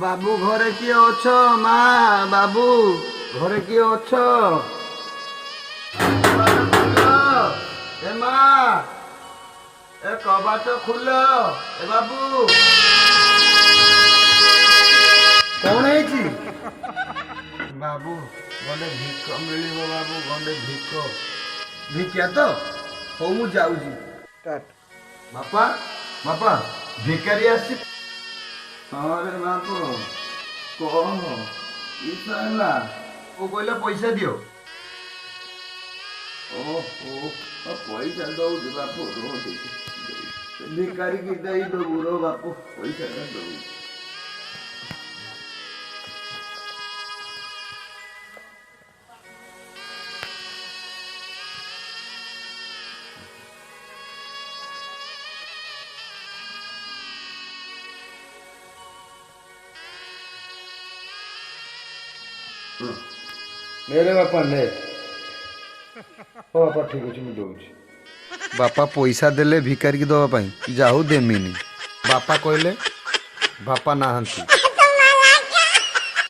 बाबू घरे किए अछ माँ बाबू घरे किए अछ ए माँ ए कबाट खुल ए बाबू कौन है बाबू गंडे भिक मिल बाबू गंडे भिक भिकिया तो हो मु जाऊजी बापा बापा भिकारी आसी अरे बापू कौन इसा है वो कहला पैसा दियो ओहो पैसा दो बापू भिकारी की दई दो बुरो बापू पैसा दो मेरे बापा ने बापा ठीक अच्छे मुझे दूसरी बापा पैसा देले भिकारी की दवाई जाऊ देमिनी बापा कहले बापा नहांती